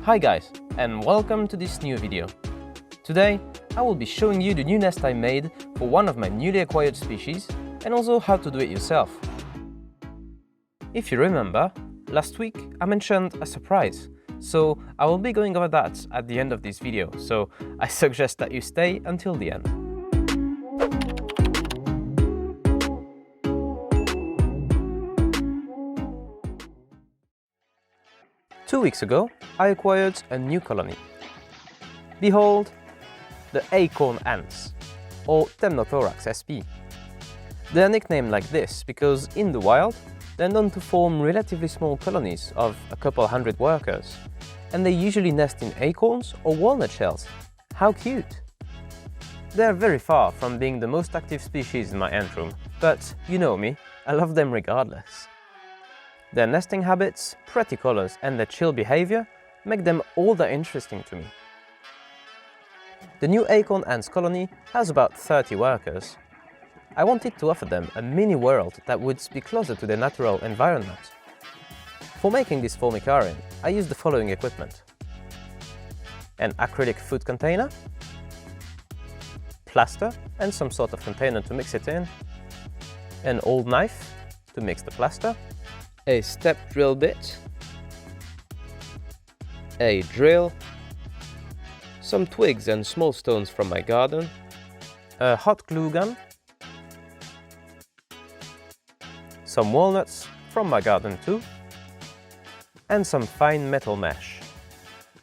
Hi guys, and welcome to this new video. Today, I will be showing you the new nest I made for one of my newly acquired species, and also how to do it yourself. If you remember, last week I mentioned a surprise, so I will be going over that at the end of this video, so I suggest that you stay until the end. Two weeks ago, I acquired a new colony. Behold, the Acorn ants, or Temnothorax sp. They are nicknamed like this because in the wild, they're known to form relatively small colonies of a couple hundred workers, and they usually nest in acorns or walnut shells. How cute! They are very far from being the most active species in my ant room, but you know me, I love them regardless. Their nesting habits, pretty colors and their chill behavior make them all that interesting to me. The new Acorn ants colony has about 30 workers. I wanted to offer them a mini world that would be closer to their natural environment. For making this formicarium, I used the following equipment: an acrylic food container, plaster and some sort of container to mix it in, an old knife to mix the plaster, a step drill bit, a drill, some twigs and small stones from my garden, a hot glue gun, some walnuts from my garden too, and some fine metal mesh.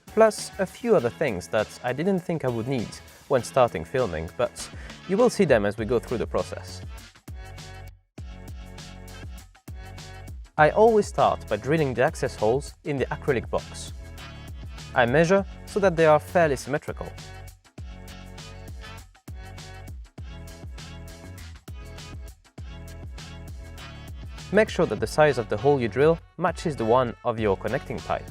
Plus a few other things that I didn't think I would need when starting filming, but you will see them as we go through the process. I always start by drilling the access holes in the acrylic box. I measure so that they are fairly symmetrical. Make sure that the size of the hole you drill matches the one of your connecting pipe.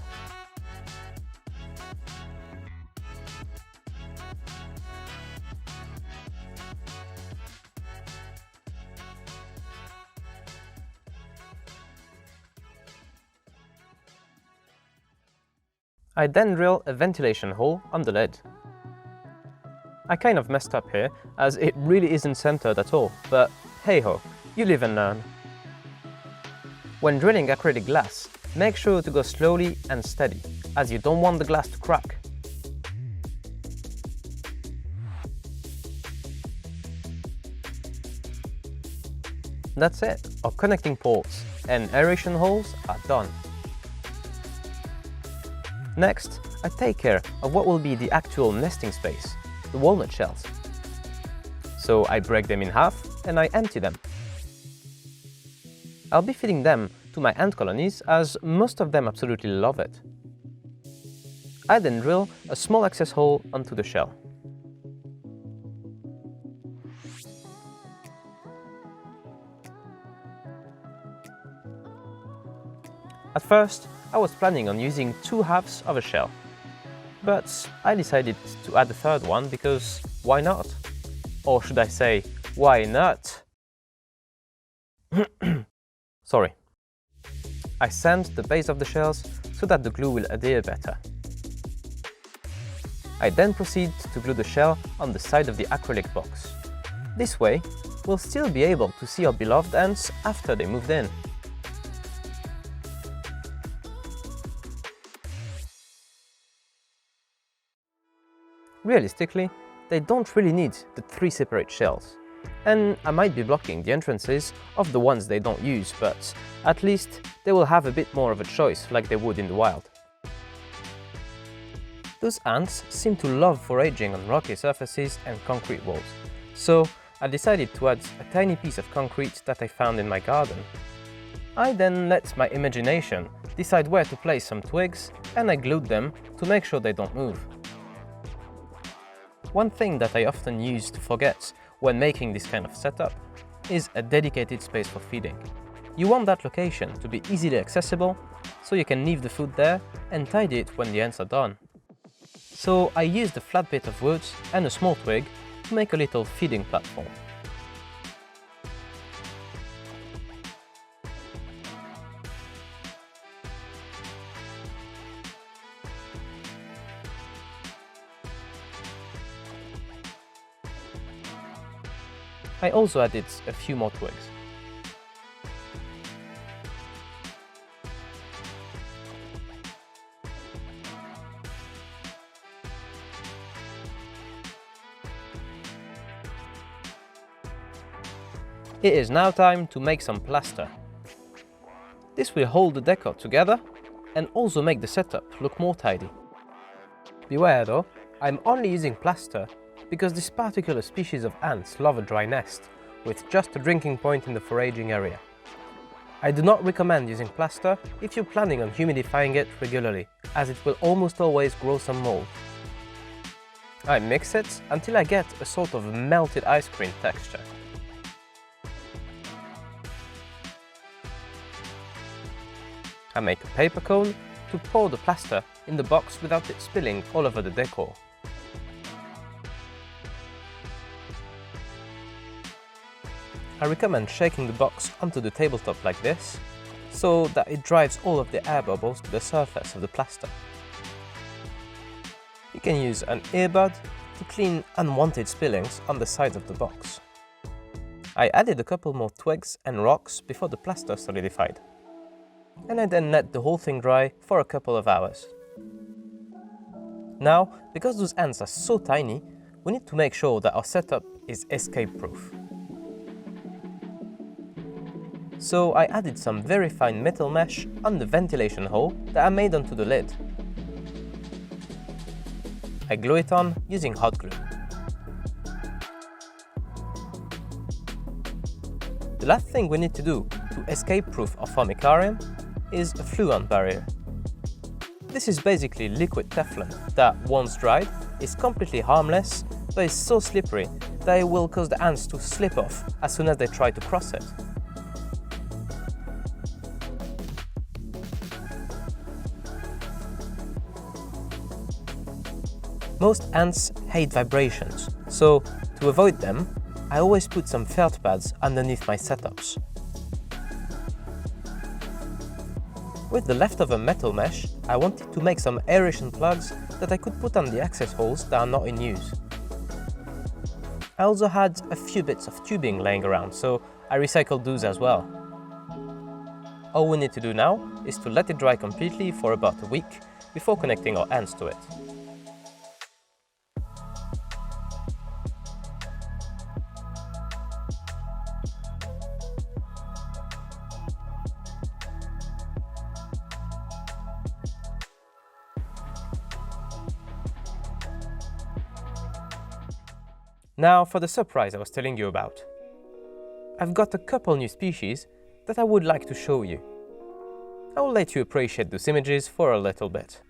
I then drill a ventilation hole on the lid. I kind of messed up here, as it really isn't centered at all, but hey ho, you live and learn. When drilling acrylic glass, make sure to go slowly and steady, as you don't want the glass to crack. That's it, our connecting ports and aeration holes are done. Next, I take care of what will be the actual nesting space, the walnut shells. So I break them in half and I empty them. I'll be feeding them to my ant colonies as most of them absolutely love it. I then drill a small access hole onto the shell. At first, I was planning on using 2 halves of a shell, but I decided to add a third one because why not? Or should I say, why not? Sorry. I sand the base of the shells so that the glue will adhere better. I then proceed to glue the shell on the side of the acrylic box. This way, we'll still be able to see our beloved ants after they moved in. Realistically, they don't really need the 3 separate shells, and I might be blocking the entrances of the ones they don't use, but at least they will have a bit more of a choice like they would in the wild. Those ants seem to love foraging on rocky surfaces and concrete walls, so I decided to add a tiny piece of concrete that I found in my garden. I then let my imagination decide where to place some twigs, and I glued them to make sure they don't move. One thing that I often use to forget when making this kind of setup is a dedicated space for feeding. You want that location to be easily accessible, so you can leave the food there and tidy it when the ants are done. So I used a flat bit of wood and a small twig to make a little feeding platform. I also added a few more twigs. It is now time to make some plaster. This will hold the decor together and also make the setup look more tidy. Beware though, I'm only using plaster because this particular species of ants love a dry nest with just a drinking point in the foraging area. I do not recommend using plaster if you're planning on humidifying it regularly, as it will almost always grow some mold. I mix it until I get a sort of melted ice cream texture. I make a paper cone to pour the plaster in the box without it spilling all over the decor. I recommend shaking the box onto the tabletop like this, so that it drives all of the air bubbles to the surface of the plaster. You can use an earbud to clean unwanted spillings on the sides of the box. I added a couple more twigs and rocks before the plaster solidified, and I then let the whole thing dry for a couple of hours. Now, because those ants are so tiny, we need to make sure that our setup is escape-proof. So I added some very fine metal mesh on the ventilation hole that I made onto the lid. I glue it on using hot glue. The last thing we need to do to escape-proof our formicarium is a fluon barrier. This is basically liquid Teflon that, once dried, is completely harmless, but is so slippery that it will cause the ants to slip off as soon as they try to cross it. Most ants hate vibrations, so to avoid them, I always put some felt pads underneath my setups. With the leftover metal mesh, I wanted to make some aeration plugs that I could put on the access holes that are not in use. I also had a few bits of tubing laying around, so I recycled those as well. All we need to do now is to let it dry completely for about a week before connecting our ants to it. Now for the surprise I was telling you about. I've got a couple new species that I would like to show you. I will let you appreciate those images for a little bit.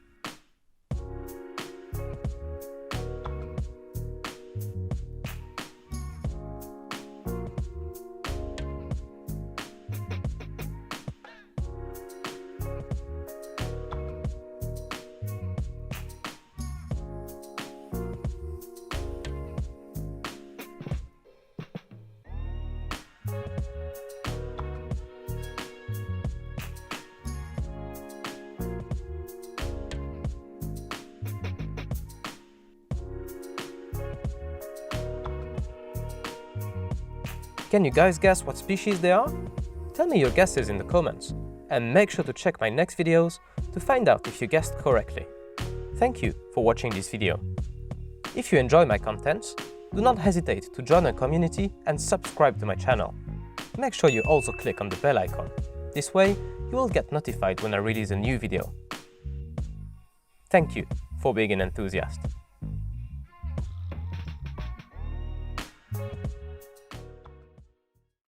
Can you guys guess what species they are? Tell me your guesses in the comments, and make sure to check my next videos to find out if you guessed correctly. Thank you for watching this video. If you enjoy my contents, do not hesitate to join a community and subscribe to my channel. Make sure you also click on the bell icon. This way, you will get notified when I release a new video. Thank you for being an enthusiast.